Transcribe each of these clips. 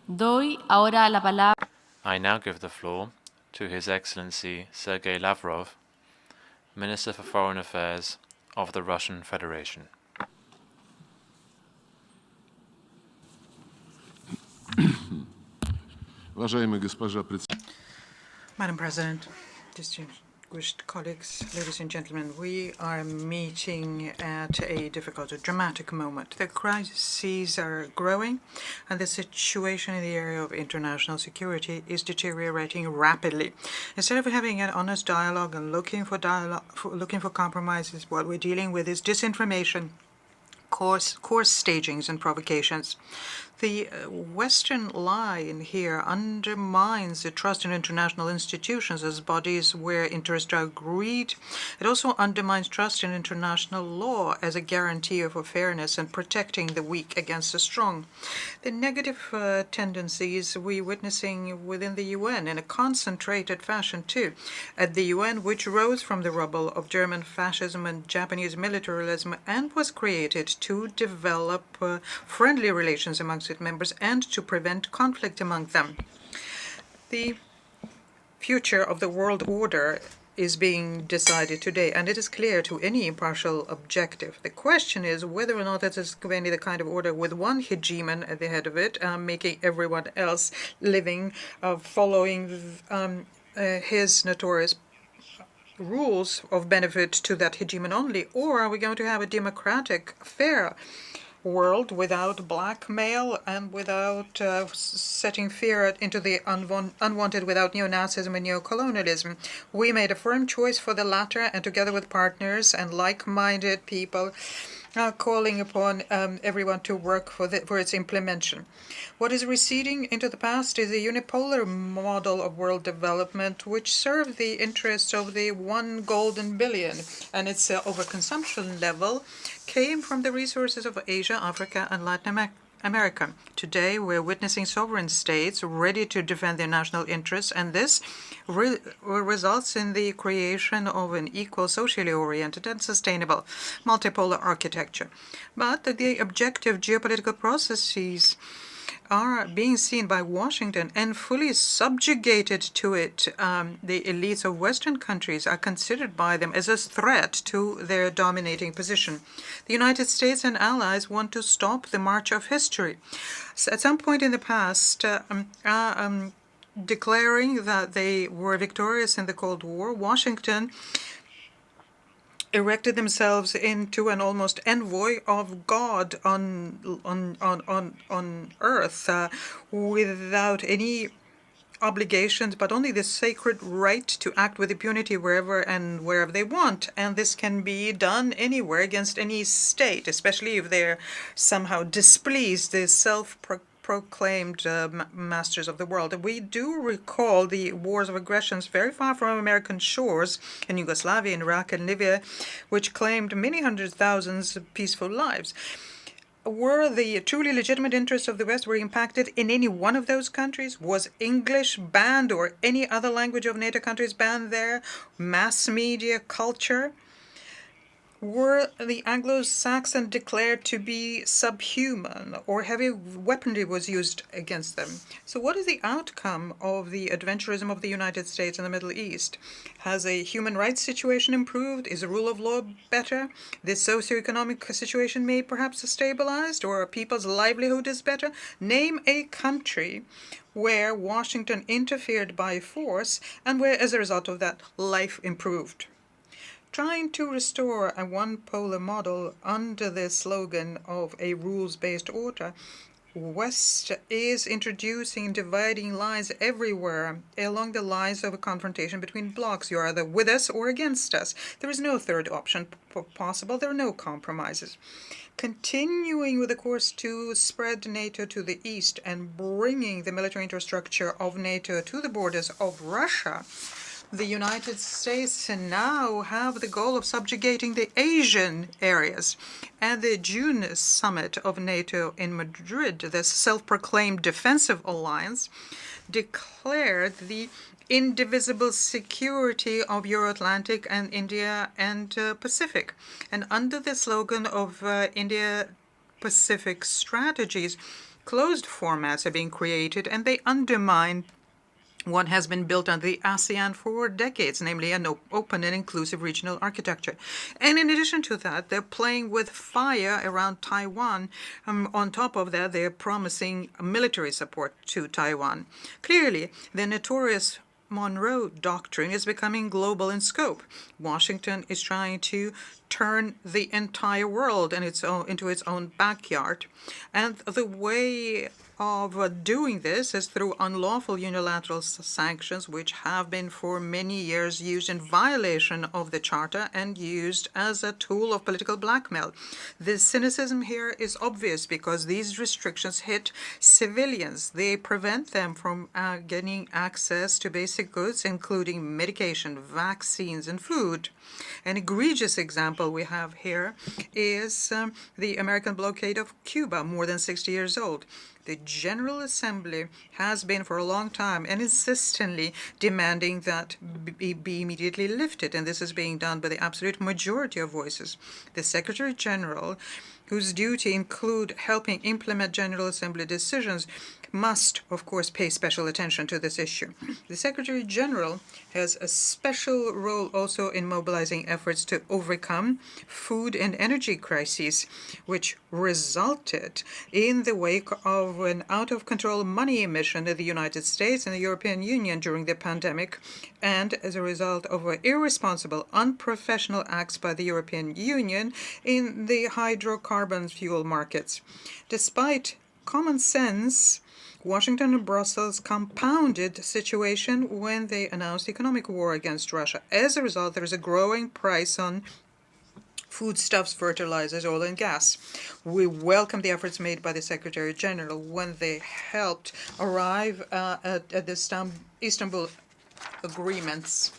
I now give the floor to His Excellency Sergey Lavrov, Minister for Foreign Affairs of the Russian Federation. Madam President, distinguished colleagues, ladies and gentlemen, we are meeting at a difficult, a dramatic moment. The crises are growing, and the situation in the area of international security is deteriorating rapidly. Instead of having an honest dialogue and looking for compromises, what we're dealing with is disinformation, coarse stagings and provocations. The Western line here undermines the trust in international institutions as bodies where interests are agreed. It also undermines trust in international law as a guarantee of fairness and protecting the weak against the strong. The negative tendencies we're witnessing within the UN in a concentrated fashion too. At the UN, which rose from the rubble of German fascism and Japanese militarism and was created to develop friendly relations amongst its members and to prevent conflict among them. The future of the world order is being decided today, and it is clear to any impartial objective. The question is whether or not it is going to be the kind of order with one hegemon at the head of it, making everyone else living, following his notorious rules of benefit to that hegemon only, or are we going to have a democratic, fair world without blackmail and without setting fear into the unwanted, without neo-Nazism and neo-colonialism? We made a firm choice for the latter, and together with partners and like-minded people, calling upon everyone to work for its implementation. What is receding into the past is a unipolar model of world development which served the interests of the 1 golden billion, and its overconsumption level came from the resources of Asia, Africa, and Latin America. Today, we're witnessing sovereign states ready to defend their national interests, and this results in the creation of an equal, socially oriented, and sustainable multipolar architecture. But the objective geopolitical processes are being seen by Washington and fully subjugated to it. The elites of Western countries are considered by them as a threat to their dominating position. The United States and allies want to stop the march of history. At some point in the past, declaring that they were victorious in the Cold War, Washington erected themselves into an almost envoy of God on earth, without any obligations, but only the sacred right to act with impunity wherever they want. And this can be done anywhere against any state, especially if they're somehow displeased the self-proclaimed masters of the world. We do recall the wars of aggressions very far from American shores in Yugoslavia, in Iraq, and Libya, which claimed many hundred thousands of peaceful lives. Were the truly legitimate interests of the West were impacted in any one of those countries? Was English banned or any other language of NATO countries banned there? Mass media, culture? Were the Anglo-Saxons declared to be subhuman, or heavy weaponry was used against them? So what is the outcome of the adventurism of the United States in the Middle East? Has a human rights situation improved? Is the rule of law better? The socioeconomic situation may perhaps stabilized, or people's livelihood is better? Name a country where Washington interfered by force and where, as a result of that, life improved. Trying to restore a one-polar model under the slogan of a rules-based order, West is introducing dividing lines everywhere along the lines of a confrontation between blocs. You're either with us or against us. There is no third option possible. There are no compromises. Continuing with the course to spread NATO to the east and bringing the military infrastructure of NATO to the borders of Russia, the United States now have the goal of subjugating the Asian areas. At the June summit of NATO in Madrid, this self-proclaimed defensive alliance declared the indivisible security of Euro-Atlantic and India and Pacific. And under the slogan of India-Pacific strategies, closed formats are being created, and they undermine what has been built under the ASEAN for decades, namely an open and inclusive regional architecture. And in addition to that, they're playing with fire around Taiwan. On top of that, they're promising military support to Taiwan. Clearly, the notorious Monroe Doctrine is becoming global in scope. Washington is trying to turn the entire world into its own backyard. And the way of doing this is through unlawful unilateral sanctions, which have been for many years used in violation of the Charter and used as a tool of political blackmail. The cynicism here is obvious because these restrictions hit civilians. They prevent them from getting access to basic goods, including medication, vaccines, and food. An egregious example we have here is the American blockade of Cuba, more than 60 years old. The General Assembly has been for a long time and insistently demanding that be immediately lifted, and this is being done by the absolute majority of voices. The Secretary General, whose duty include helping implement General Assembly decisions, must, of course, pay special attention to this issue. The Secretary General has a special role also in mobilizing efforts to overcome food and energy crises, which resulted in the wake of an out-of-control money emission in the United States and the European Union during the pandemic, and as a result of irresponsible, unprofessional acts by the European Union in the hydrocarbon fuel markets. Despite common sense, Washington and Brussels compounded the situation when they announced economic war against Russia. As a result, there is a growing price on foodstuffs, fertilizers, oil, and gas. We welcome the efforts made by the Secretary General when they helped arrive at the Istanbul agreements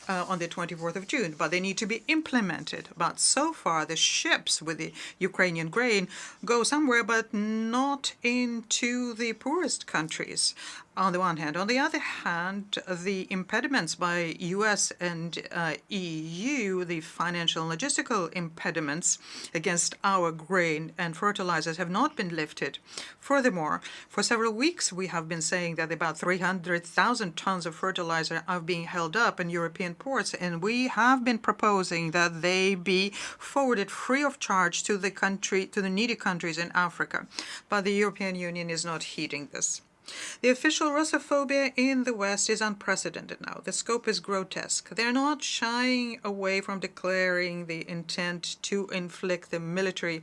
on the 24th of June, but they need to be implemented. But so far, the ships with the Ukrainian grain go somewhere, but not into the poorest countries, on the one hand. On the other hand, the impediments by US and EU, the financial and logistical impediments against our grain and fertilizers have not been lifted. Furthermore, for several weeks, we have been saying that about 300,000 tons of fertilizer are being held up in European ports, and we have been proposing that they be forwarded free of charge to the needy countries in Africa. But the European Union is not heeding this. The official Russophobia in the West is unprecedented now. The scope is grotesque. They're not shying away from declaring the intent to inflict the military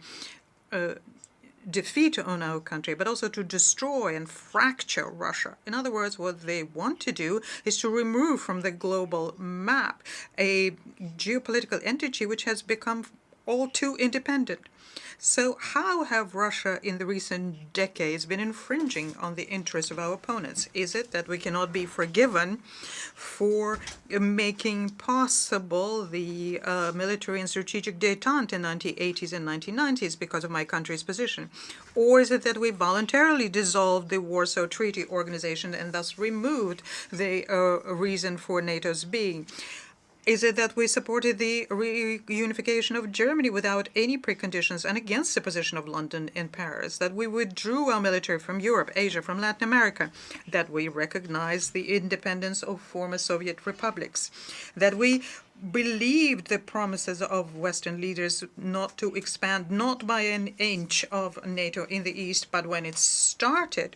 defeat on our country, but also to destroy and fracture Russia. In other words, what they want to do is to remove from the global map a geopolitical entity which has become all too independent. So how have Russia in the recent decades been infringing on the interests of our opponents? Is it that we cannot be forgiven for making possible the military and strategic détente in the 1980s and 1990s because of my country's position? Or is it that we voluntarily dissolved the Warsaw Treaty Organization and thus removed the reason for NATO's being? Is it that we supported the reunification of Germany without any preconditions and against the position of London and Paris? That we withdrew our military from Europe, Asia, from Latin America? That we recognized the independence of former Soviet republics? That we believed the promises of Western leaders not to expand, not by an inch of NATO in the East, but when it started,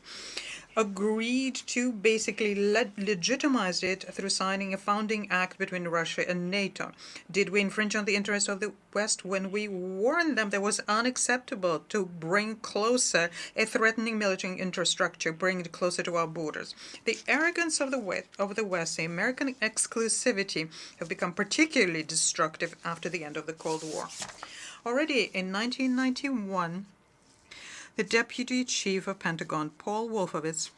agreed to basically legitimize it through signing a founding act between Russia and NATO? Did we infringe on the interests of the West when we warned them that it was unacceptable to bring closer a threatening military infrastructure, bring it closer to our borders? The arrogance of the West, the American exclusivity, have become particularly destructive after the end of the Cold War. Already in 1991, the Deputy Chief of Pentagon, Paul Wolfowitz,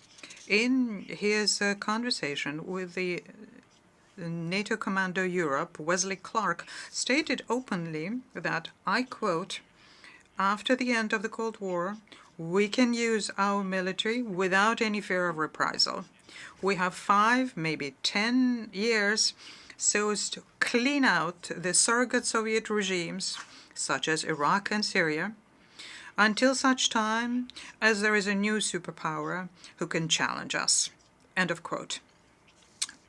in his conversation with the NATO Commander Europe, Wesley Clark, stated openly that, I quote, "After the end of the Cold War, we can use our military without any fear of reprisal. We have 5, maybe 10 years so as to clean out the surrogate Soviet regimes, such as Iraq and Syria, until such time as there is a new superpower who can challenge us. End of quote.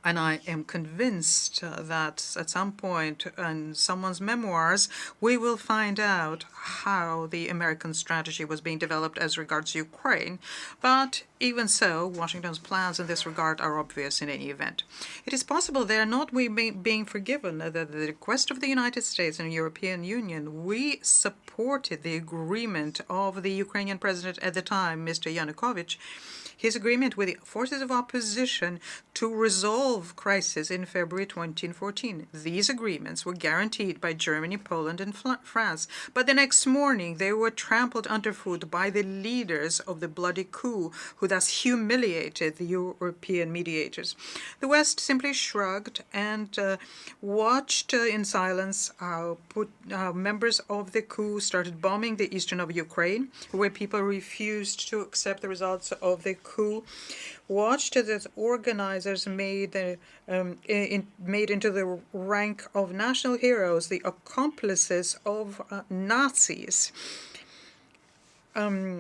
And I am convinced that at some point in someone's memoirs, we will find out how the American strategy was being developed as regards Ukraine. But even so, Washington's plans in this regard are obvious in any event. It is possible they are not being forgiven that at the request of the United States and the European Union, we supported the agreement of the Ukrainian president at the time, Mr. Yanukovych, his agreement with the forces of opposition to resolve crisis in February 2014. These agreements were guaranteed by Germany, Poland, and France, but the next morning they were trampled underfoot by the leaders of the bloody coup, who thus humiliated the European mediators. The West simply shrugged and watched in silence how members of the coup started bombing the eastern of Ukraine, where people refused to accept the results of the coup, watched as organizers made into the rank of national heroes the accomplices of Nazis. Were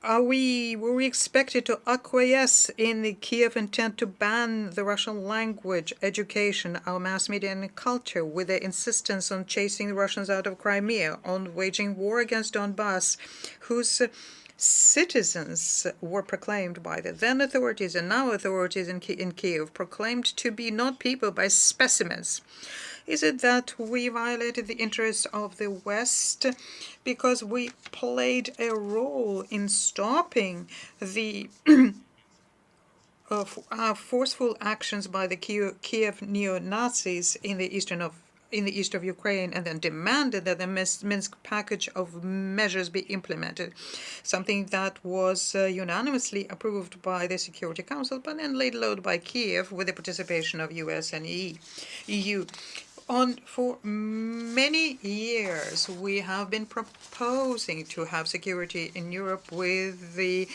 we expected to acquiesce in the Kiev intent to ban the Russian language, education, our mass media and culture, with their insistence on chasing the Russians out of Crimea, on waging war against Donbass, whose citizens were proclaimed by the then authorities and now authorities in Kiev, proclaimed to be not people but specimens? Is it that we violated the interests of the West because we played a role in stopping the forceful actions by the Kiev neo-Nazis in the east of Ukraine, and then demanded that the Minsk package of measures be implemented, something that was unanimously approved by the Security Council, but then laid low by Kiev with the participation of US and EU. For many years, we have been proposing to have security in Europe with the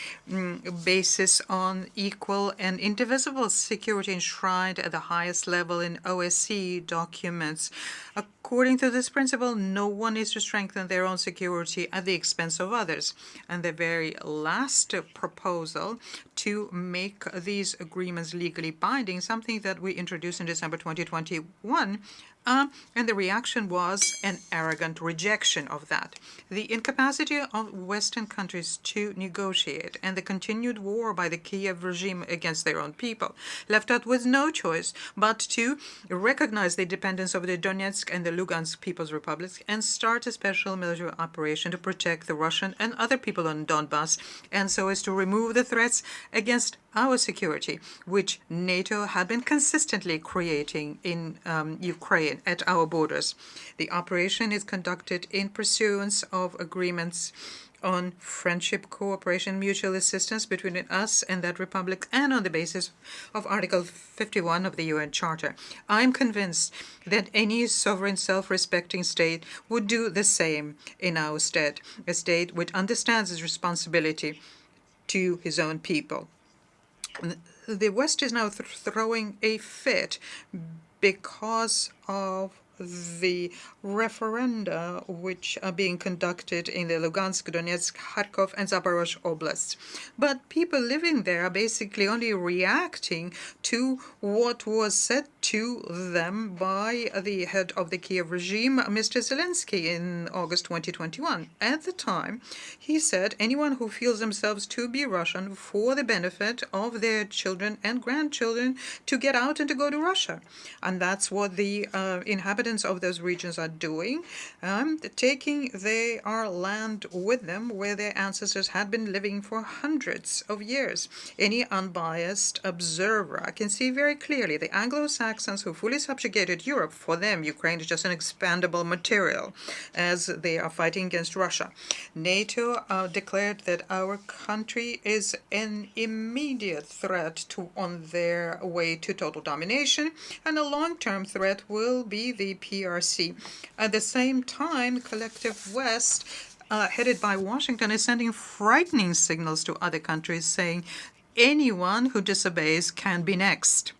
basis on equal and indivisible security enshrined at the highest level in OSCE documents. According to this principle, no one is to strengthen their own security at the expense of others. And the very last proposal to make these agreements legally binding, something that we introduced in December 2021, and the reaction was an arrogant rejection of that. The incapacity of Western countries to negotiate and the continued war by the Kiev regime against their own people left us with no choice but to recognize the dependence of the Donetsk and the Lugansk People's Republics and start a special military operation to protect the Russian and other people on Donbass, and so as to remove the threats against our security, which NATO had been consistently creating in Ukraine at our borders. The operation is conducted in pursuance of agreements on friendship, cooperation, mutual assistance between us and that republic, and on the basis of Article 51 of the UN Charter. I'm convinced that any sovereign, self-respecting state would do the same in our stead, a state which understands its responsibility to his own people. The West is now throwing a fit because of the referenda which are being conducted in the Lugansk, Donetsk, Kharkov, and Zaporozhye oblasts. But people living there are basically only reacting to what was said to them by the head of the Kiev regime, Mr. Zelensky, in August 2021. At the time, he said anyone who feels themselves to be Russian for the benefit of their children and grandchildren to get out and to go to Russia. And that's what the inhabitants of those regions are doing, taking their land with them where their ancestors had been living for hundreds of years. Any unbiased observer can see very clearly the Anglo-Saxons who fully subjugated Europe, for them Ukraine is just an expandable material as they are fighting against Russia. NATO declared that our country is an immediate threat on their way to total domination, and a long-term threat will be the PRC. At the same time, collective West, headed by Washington, is sending frightening signals to other countries saying anyone who disobeys can be next.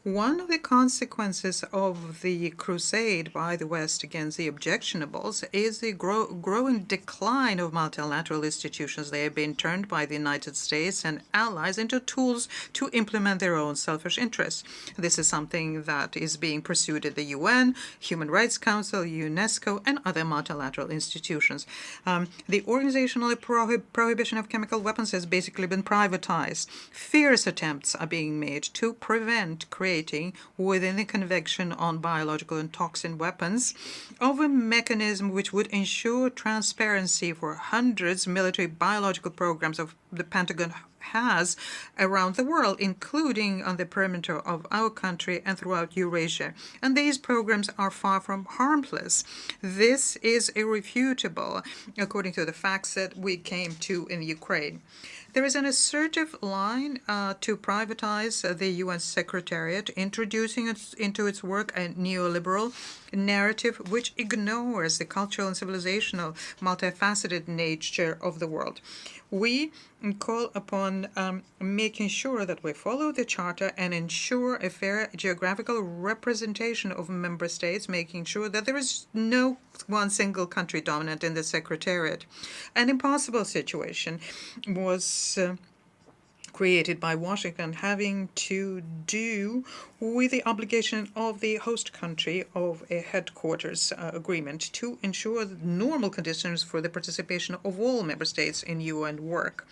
One of the consequences of the crusade by the West against the objectionables is the growing decline of multilateral institutions. They have been turned by the United States and allies into tools to implement their own selfish interests. This is something that is being pursued at the UN, Human Rights Council, UNESCO, and other multilateral institutions. The organizational prohibition of chemical weapons has basically been privatized. Fierce attempts are being made to prevent creating within the Convention on Biological and Toxin Weapons of a mechanism which would ensure transparency for hundreds of military biological programs of the Pentagon has around the world, including on the perimeter of our country and throughout Eurasia. And these programs are far from harmless. This is irrefutable, according to the facts that we came to in Ukraine. There is an assertive line to privatize the UN Secretariat, introducing into its work a neoliberal narrative which ignores the cultural and civilizational multifaceted nature of the world. We call upon making sure that we follow the Charter and ensure a fair geographical representation of member states, making sure that there is no one single country dominant in the Secretariat. An impossible situation was created by Washington, having to do with the obligation of the host country of a headquarters agreement to ensure normal conditions for the participation of all member states in UN work.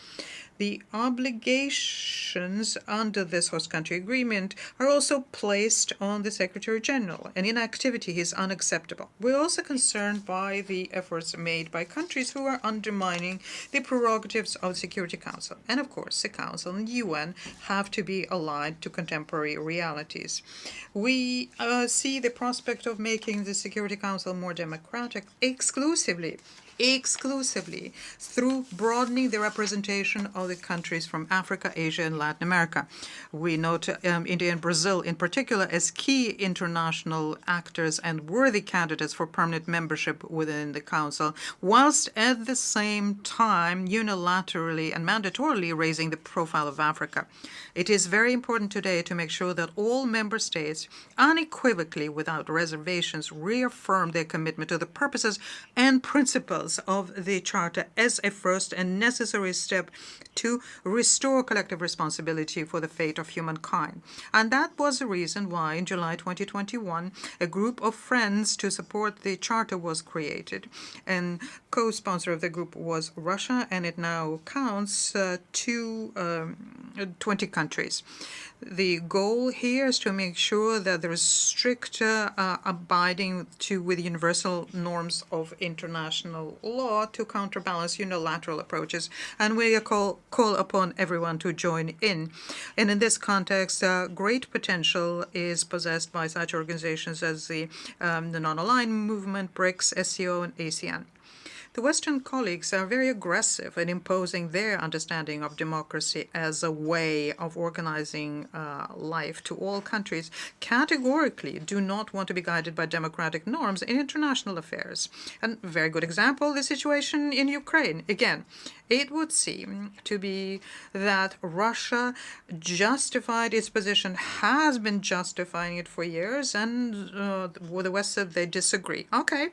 The obligations under this host country agreement are also placed on the Secretary General, and inactivity is unacceptable. We're also concerned by the efforts made by countries who are undermining the prerogatives of the Security Council. And of course, the Council and the UN have to be aligned to contemporary realities. We see the prospect of making the Security Council more democratic exclusively through broadening the representation of the countries from Africa, Asia, and Latin America. We note India and Brazil in particular as key international actors and worthy candidates for permanent membership within the Council, whilst at the same time unilaterally and mandatorily raising the profile of Africa. It is very important today to make sure that all member states unequivocally, without reservations, reaffirm their commitment to the purposes and principles of the Charter as a first and necessary step to restore collective responsibility for the fate of humankind. And that was the reason why in July 2021 a group of friends to support the Charter was created. And co-sponsor of the group was Russia, and it now counts 20 countries. The goal here is to make sure that there is strict abiding with universal norms of international law to counterbalance unilateral approaches, and we call upon everyone to join in. And in this context, great potential is possessed by such organizations as the Non-Aligned Movement, BRICS, SCO, and ASEAN. The Western colleagues are very aggressive in imposing their understanding of democracy as a way of organizing life to all countries, categorically do not want to be guided by democratic norms in international affairs. And a very good example, the situation in Ukraine. Again, it would seem to be that Russia justified its position, has been justifying it for years, and with the West said they disagree. Okay,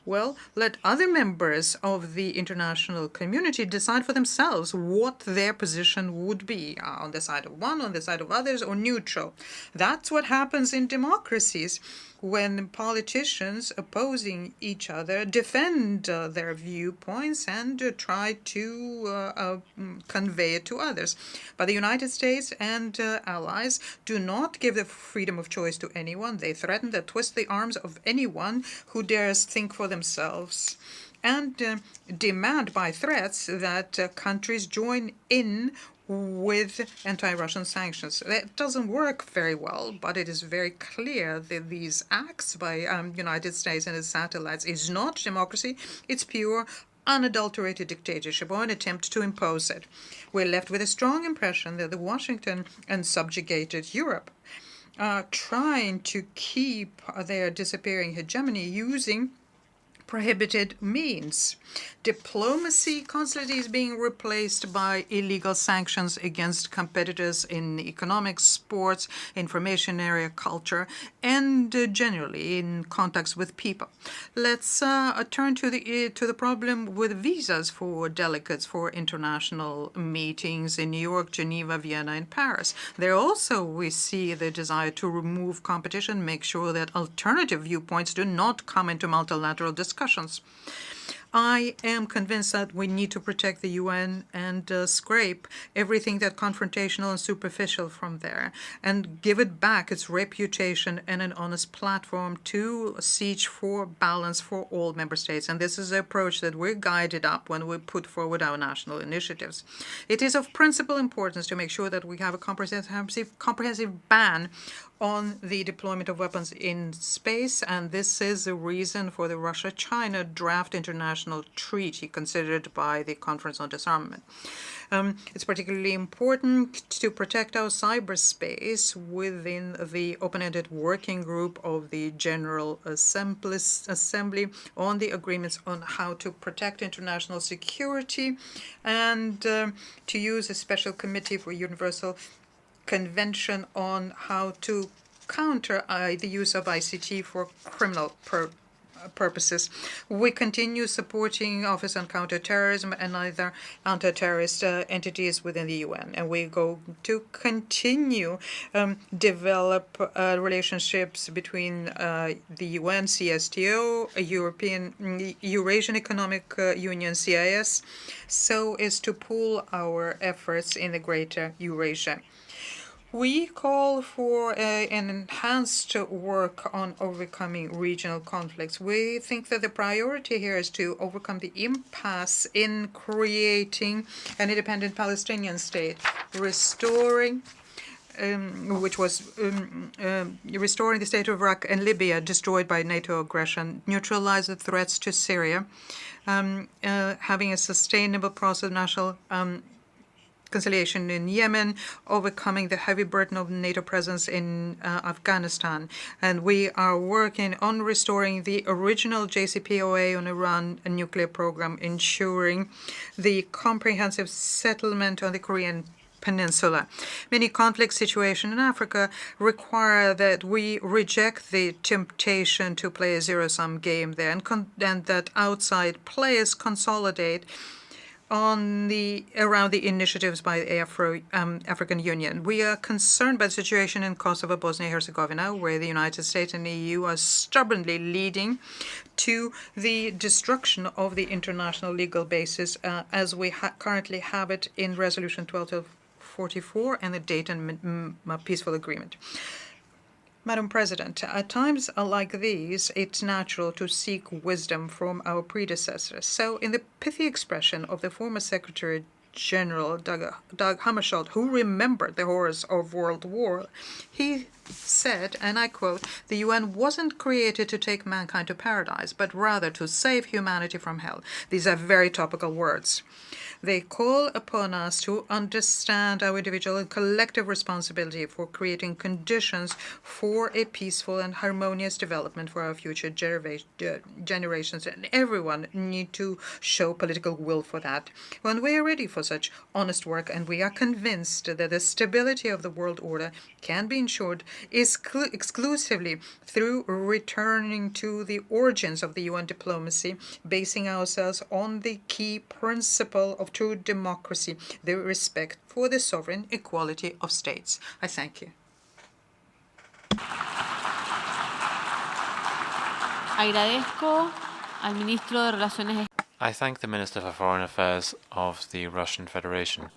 well, let other members of the international community decide for themselves what their position would be, on the side of one, on the side of others, or neutral. That's what happens in democracies when politicians opposing each other defend their viewpoints and try to convey it to others. But the United States and allies do not give the freedom of choice to anyone. They threaten to twist the arms of anyone who dares think for themselves, and demand by threats that countries join in with anti-Russian sanctions. That doesn't work very well, but it is very clear that these acts by United States and its satellites is not democracy. It's pure, unadulterated dictatorship or an attempt to impose it. We're left with a strong impression that the Washington and subjugated Europe are trying to keep their disappearing hegemony using prohibited means. Diplomacy constantly is being replaced by illegal sanctions against competitors in economics, sports, information area, culture, and generally in contacts with people. Let's turn to the problem with visas for delegates for international meetings in New York, Geneva, Vienna, and Paris. There also we see the desire to remove competition, make sure that alternative viewpoints do not come into multilateral discussions. I am convinced that we need to protect the UN and scrape everything that's confrontational and superficial from there and give it back its reputation and an honest platform to seek for balance for all member states. And this is the approach that we're guided up when we put forward our national initiatives. It is of principal importance to make sure that we have a comprehensive ban on the deployment of weapons in space, and this is the reason for the Russia-China draft international treaty considered by the Conference on Disarmament. It's particularly important to protect our cyberspace within the open-ended working group of the General Assembly on the agreements on how to protect international security and to use a special committee for universal convention on how to counter the use of ICT for criminal purposes. We continue supporting Office on Counterterrorism and other anti-terrorist entities within the UN, and we go to continue develop relationships between the UN, CSTO, Eurasian Economic Union, CIS, so as to pool our efforts in the greater Eurasia. We call for an enhanced work on overcoming regional conflicts. We think that the priority here is to overcome the impasse in creating an independent Palestinian state, restoring restoring the state of Iraq and Libya destroyed by NATO aggression, neutralize the threats to Syria, having a sustainable process of national conciliation in Yemen, overcoming the heavy burden of NATO presence in Afghanistan. And we are working on restoring the original JCPOA on Iran nuclear program, ensuring the comprehensive settlement on the Korean Peninsula. Many conflict situations in Africa require that we reject the temptation to play a zero-sum game there and that outside players consolidate around the initiatives by the African Union. We are concerned by the situation in Kosovo, Bosnia-Herzegovina, where the United States and the EU are stubbornly leading to the destruction of the international legal basis as we currently have it in Resolution 1244 and the Dayton Peaceful Agreement. Madam President, at times like these, it's natural to seek wisdom from our predecessors. So in the pithy expression of the former Secretary General Dag Hammarskjöld, who remembered the horrors of World War, he said, and I quote, "The UN wasn't created to take mankind to paradise, but rather to save humanity from hell." These are very topical words. They call upon us to understand our individual and collective responsibility for creating conditions for a peaceful and harmonious development for our future generations, and everyone need to show political will for that. When we are ready for such honest work, and we are convinced that the stability of the world order can be ensured exclusively through returning to the origins of the UN diplomacy, basing ourselves on the key principle of true democracy, the respect for the sovereign equality of states. I thank you. Agradezco al ministro de Relaciones I thank the Minister for Foreign Affairs of the Russian Federation.